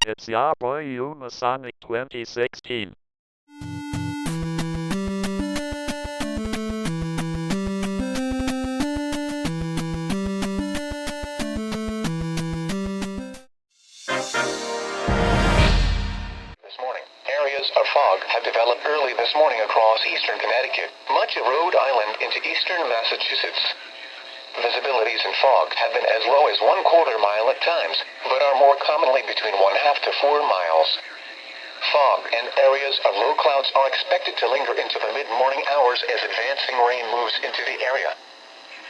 It's YYWA Sonic 2016. This morning, areas of fog have developed early this morning across eastern Connecticut, much of Rhode Island into eastern Massachusetts. Visibilities in fog have been as low as 1/4 mile at times, but are more commonly between 1/2 to 4 miles. Fog and areas of low clouds are expected to linger into the mid-morning hours as advancing rain moves into the area.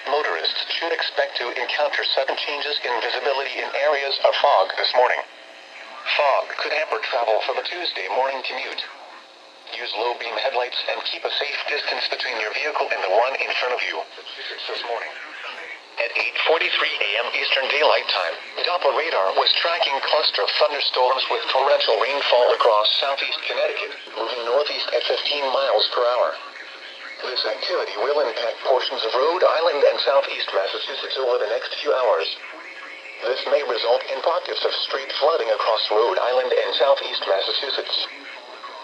Motorists should expect to encounter sudden changes in visibility in areas of fog this morning. Fog could hamper travel for the Tuesday morning commute. Use low-beam headlights and keep a safe distance between your vehicle and the one in front of you. This morning, at 8:43 a.m. Eastern Daylight Time, Doppler radar was tracking a cluster of thunderstorms with torrential rainfall across southeast Connecticut, moving northeast at 15 miles per hour. This activity will impact portions of Rhode Island and southeast Massachusetts over the next few hours. This may result in pockets of straight flooding across Rhode Island and southeast Massachusetts.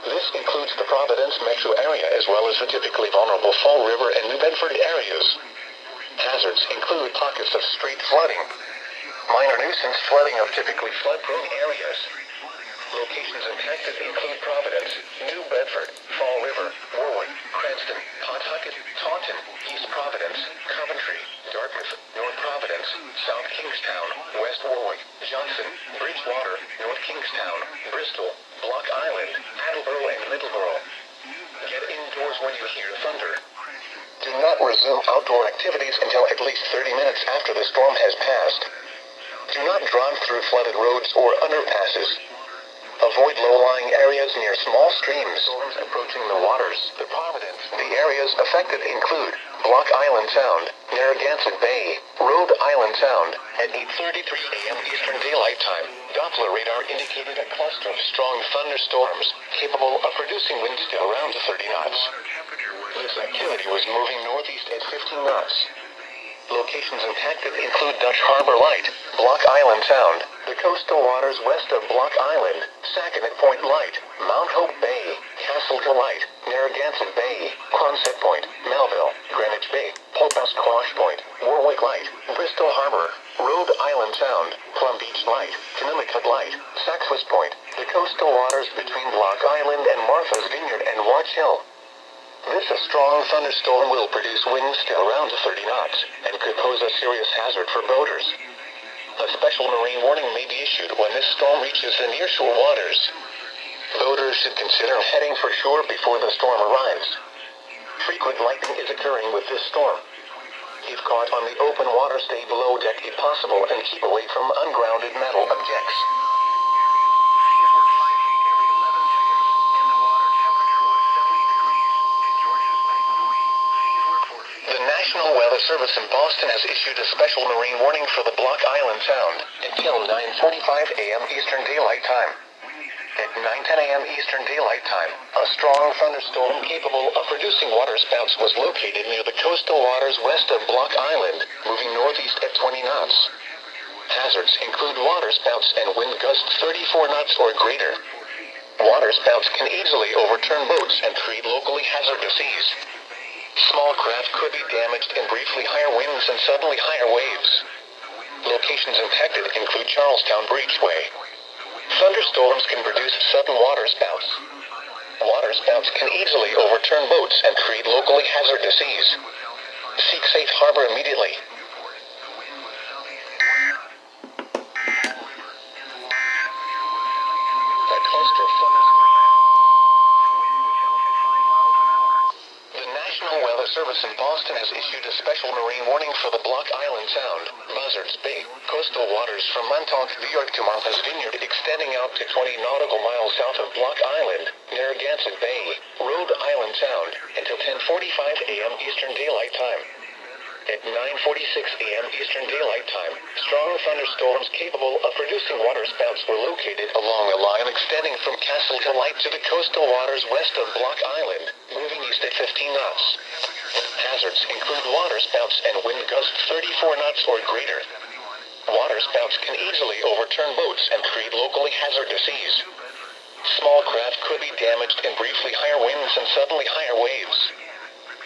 This includes the Providence metro area as well as the typically vulnerable Fall River and New Bedford areas. Hazards include pockets of straight flooding, minor nuisance flooding of typically flood-prone areas. Locations impacted include Providence, New Bedford, Fall River, Warwick, Cranston, Pawtucket, Taunton, East Providence, Coventry, Dartmouth, North Providence, South Kingstown, West Warwick, Johnson, Bridgewater, North Kingstown, Bristol, Block Island, Attleboro, and Middleborough. Get indoors when you hear thunder. Do not resume outdoor activities until at least 30 minutes after the storm has passed. Do not drive through flooded roads or underpasses. Avoid low-lying areas near small streams. Storms approaching the waters, the Providence. The areas affected include Block Island Sound, Narragansett Bay, Rhode Island Sound. At 8:33 a.m. Eastern Daylight Time, Doppler radar indicated a cluster of strong thunderstorms capable of producing winds to around 30 knots. This activity was moving northeast at 15 knots. Locations impacted include Dutch Harbor Light, Block Island Sound, the coastal waters west of Block Island, Sackett Point Light, Mount Hope Bay, Castleton Light, Narragansett Bay, Quonset Point, Melville, Greenwich Bay, Pulphouse Quash Point, Warwick Light, Bristol Harbor, Rhode Island Sound, Plum Beach Light, Connecticut Light, Saxwis Point, the coastal waters between Block Island and Martha's Vineyard and Watch Hill. This strong thunderstorm will produce winds to around 30 knots and could pose a serious hazard for boaters. A special marine warning may be issued when this storm reaches the nearshore waters. Boaters should consider heading for shore before the storm arrives. Frequent lightning is occurring with this storm. If caught on the open water, stay below deck if possible and keep away from ungrounded metal objects. The National Weather Service in Boston has issued a special marine warning for the Block Island Sound until 9:45 a.m. Eastern Daylight Time. At 9:10 a.m. Eastern Daylight Time, a strong thunderstorm capable of producing waterspouts was located near the coastal waters west of Block Island, moving northeast at 20 knots. Hazards include waterspouts and wind gusts 34 knots or greater. Waterspouts can easily overturn boats and create locally hazardous seas. Small craft could be damaged in briefly higher winds and suddenly higher waves. Locations impacted include Charlestown Breachway. Thunderstorms can produce sudden waterspouts. Waterspouts can easily overturn boats and create locally hazardous seas. Seek safe harbor immediately. A cluster of The National Weather Service in Boston has issued a special marine warning for the Block Island Sound, Buzzards Bay, coastal waters from Montauk, New York to Martha's Vineyard extending out to 20 nautical miles south of Block Island, Narragansett Bay, Rhode Island Sound, until 10:45 a.m. Eastern Daylight Time. At 9:46 a.m. Eastern Daylight Time, strong thunderstorms capable of producing waterspouts were located along a line extending from Castleton Light to the coastal waters west of Block Island, moving east at 15 knots. Hazards include waterspouts and wind gusts 34 knots or greater. Waterspouts can easily overturn boats and create locally hazardous seas. Small craft could be damaged in briefly higher winds and suddenly higher waves.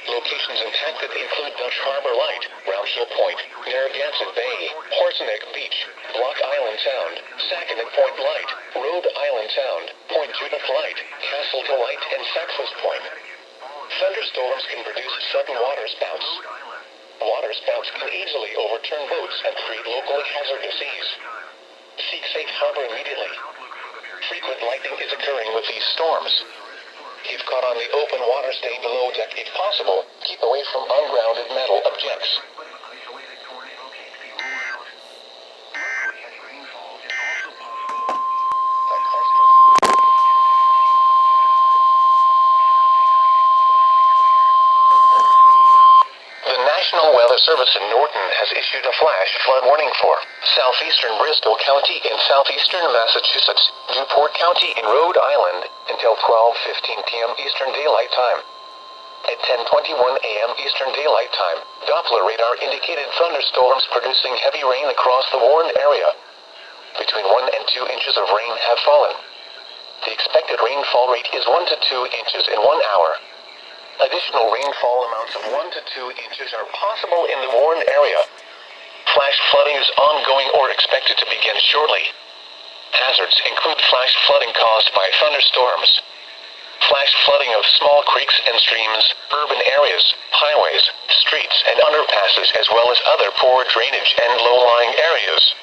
Locations impacted include Dutch Harbor Light, Round Hill Point, Narragansett Bay, Horseneck Beach, Block Island Sound, Saginaw Point Light, Rhode Island Sound, Point Judith Light, Castleton Light, and Sackfus Point. Thunderstorms can produce sudden waterspouts. Waterspouts can easily overturn boats and create locally hazardous seas. Seek safe harbor immediately. Frequent lightning is occurring with these storms. If caught on the open water, stay below deck if possible. Keep away from ungrounded metal objects. The National Weather Service in Norton has issued a flash flood warning for southeastern Bristol County in southeastern Massachusetts, Newport County in Rhode Island, until 12:15 p.m. Eastern Daylight Time. At 10:21 a.m. Eastern Daylight Time, Doppler radar indicated thunderstorms producing heavy rain across the warned area. Between 1 and 2 inches of rain have fallen. The expected rainfall rate is 1 to 2 inches in 1 hour. Additional rainfall amounts of 1 to 2 inches are possible in the warned area. Flash flooding is ongoing or expected to begin shortly. Hazards include flash flooding caused by thunderstorms, flash flooding of small creeks and streams, urban areas, highways, streets and underpasses, as well as other poor drainage and low-lying areas.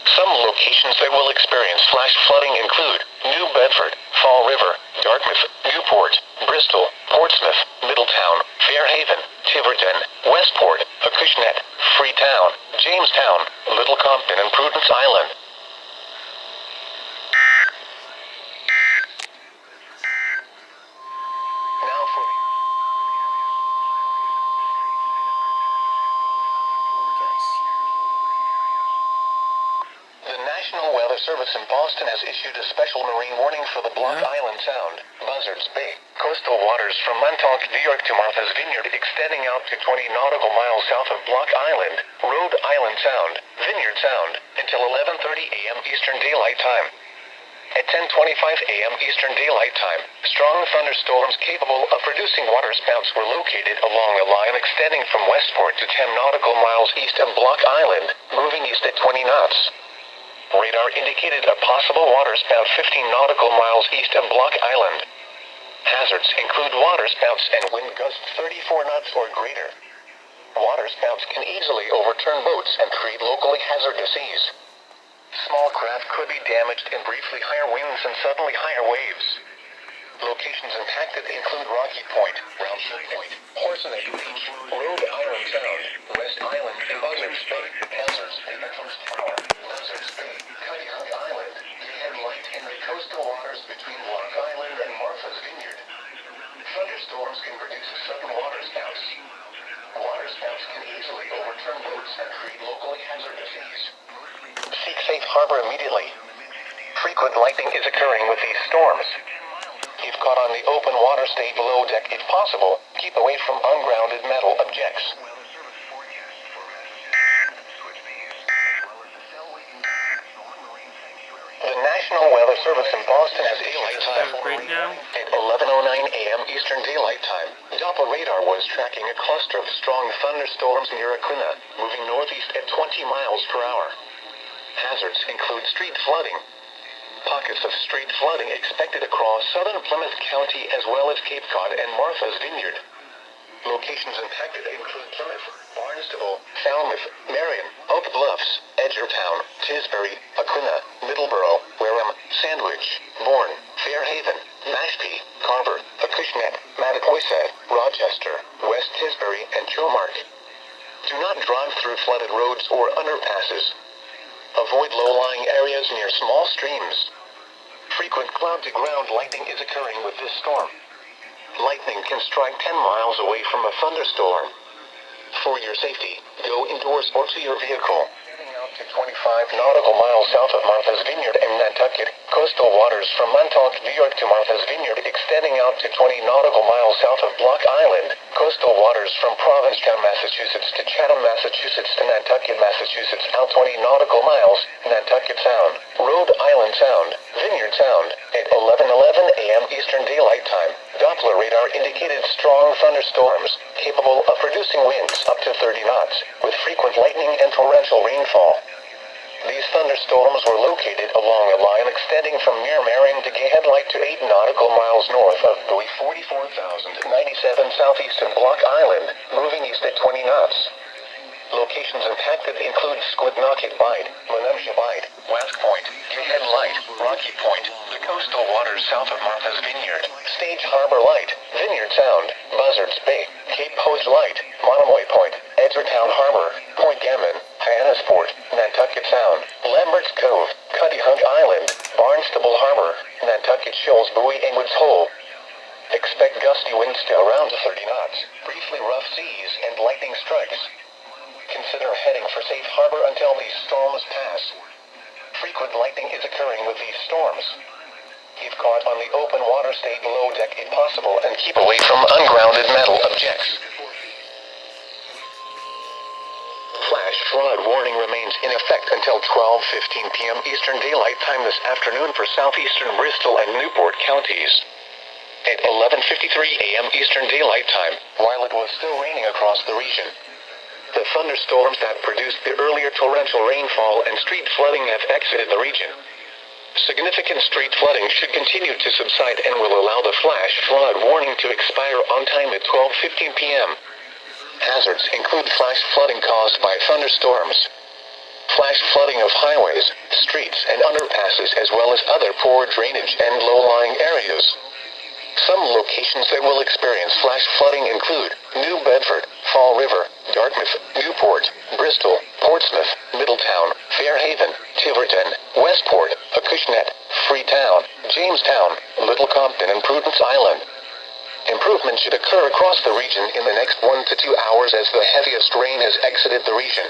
Some locations that will experience flash flooding include New Bedford, Fall River, Dartmouth, Newport, Bristol, Portsmouth, Middletown, Fairhaven, Tiverton, Westport, Acushnet, Freetown, Jamestown, Little Compton, and Prudence Island. Now for the National Weather Service in Boston has issued a special marine warning for the Block Island Sound, Buzzards Bay, coastal waters from Montauk, New York to Martha's Vineyard, extending out to 20 nautical miles south of Block Island, Rhode Island Sound, Vineyard Sound, until 11:30 a.m. Eastern Daylight Time. At 10:25 a.m. Eastern Daylight Time, strong thunderstorms capable of producing waterspouts were located along a line extending from Westport to 10 nautical miles east of Block Island, moving east at 20 knots. Radar indicated a possible waterspout 15 nautical miles east of Block Island. Hazards include waterspouts and wind gusts 34 knots or greater. Waterspouts can easily overturn boats and create locally hazardous seas. Small craft could be damaged in briefly higher winds and suddenly higher waves. Locations impacted include Rocky Point, Round Hill Point, Horseneck Beach, Rhode Island Sound, West Island, and Buzzards Bay, Buzzards Bay, Tower, Buzzards Bay, Cuyahoga Island, Head Light, and the coastal waters between Block Island and Martha's Vineyard. Thunderstorms can produce sudden waterspouts. Waterspouts can easily overturn boats and create locally hazardous seas. Seek safe harbor immediately. Frequent lightning is occurring with these storms. If caught on the open water, stay below deck if possible. Keep away from ungrounded metal objects. The National Weather Service in Boston has daylight time at 11:09 a.m. Eastern Daylight Time. Doppler radar was tracking a cluster of strong thunderstorms near Acushnet, moving northeast at 20 miles per hour. Hazards include street flooding. Pockets of street flooding expected across southern Plymouth County as well as Cape Cod and Martha's Vineyard. Locations impacted include Plymouth, Barnstable, Falmouth, Marion, Oak Bluffs, Edgertown, Tisbury, Acushnet, Middleborough, Wareham, Sandwich, Bourne, Fairhaven, Mashpee, Carver, Acushnet, Mattapoisett, Rochester, West Tisbury, and Kilmark. Do not drive through flooded roads or underpasses. Avoid low-lying areas near small streams. Frequent cloud-to-ground lightning is occurring with this storm. Lightning can strike 10 miles away from a thunderstorm. For your safety, go indoors or to your vehicle. Heading out to 25 nautical miles south of Martha's Vineyard and Nantucket, coastal waters from Montauk Fjord to Martha's Vineyard extending out to 20 nautical miles south of Block Island. Coastal waters from Provincetown, Massachusetts to Chatham, Massachusetts to Nantucket, Massachusetts out 20 nautical miles. Nantucket Sound, Rhode Island Sound, Vineyard Sound. At 11:11 a.m. Eastern Daylight Time, Doppler radar indicated strong thunderstorms, capable of producing winds up to 30 knots, with frequent lightning and torrential rainfall. These thunderstorms were located along a line extending from near Marion to Gay Headlight to 8 nautical miles north of buoy 44,097 southeastern Block Island, moving east at 20 knots. Locations impacted include Squidnocket Bight, Monumsha Bight, West Point, Gay Headlight, Rocky Point, the coastal waters south of Martha's Vineyard, Stage Harbor Light, Vineyard Sound, Buzzards Bay, Cape Hodge Light, Monomoy Point, Edgertown Harbor, Point Gammon, Hyannisport, Nantucket Sound, Lambert's Cove, Cuttyhunk Island, Barnstable Harbor, Nantucket Shoals Buoy and Woods Hole. Expect gusty winds to around 30 knots, briefly rough seas and lightning strikes. Consider heading for safe harbor until these storms pass. Frequent lightning is occurring with these storms. If caught on the open water, stay below deck if possible and keep away from ungrounded metal objects. Flash flood warning remains in effect until 12:15 p.m. Eastern Daylight Time this afternoon for southeastern Bristol and Newport counties. At 11:53 a.m. Eastern Daylight Time, while it was still raining across the region, the thunderstorms that produced the earlier torrential rainfall and street flooding have exited the region. Significant street flooding should continue to subside and will allow the flash flood warning to expire on time at 12:15 p.m. Hazards include flash flooding caused by thunderstorms, flash flooding of highways, streets, and underpasses, as well as other poor drainage and low-lying areas. Some locations that will experience flash flooding include New Bedford, Fall River, Dartmouth, Newport, Bristol, Portsmouth, Middletown, Fairhaven, Tiverton, Westport, Acushnet, Freetown, Jamestown, Little Compton, and Prudence Island. Improvement should occur across the region in the next 1 to 2 hours as the heaviest rain has exited the region.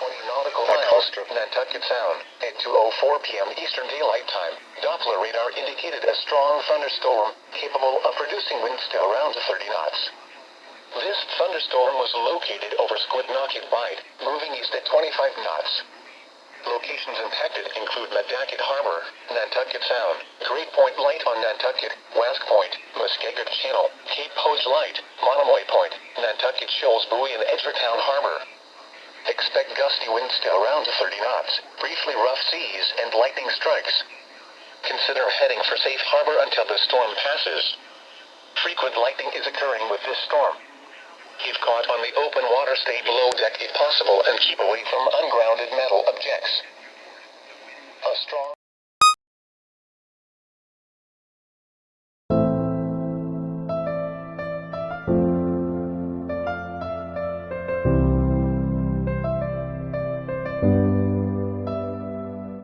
20 nautical miles from Nantucket Sound. At 2:04 p.m. Eastern Daylight Time, Doppler radar indicated a strong thunderstorm capable of producing winds to around 30 knots. This thunderstorm was located over Squidnocket Bight, moving east at 25 knots. Locations impacted include Nantucket Harbor, Nantucket Sound, Great Point Light on Nantucket, West Point, Muskego Channel, Cape Hodge Light, Monomoy Point, Nantucket Shoals Buoy and Edgertown Harbor. Expect gusty winds to around 30 knots, briefly rough seas and lightning strikes. Consider heading for safe harbor until the storm passes. Frequent lightning is occurring with this storm. If caught on the open water, stay below deck if possible and keep away from ungrounded metal objects. A strong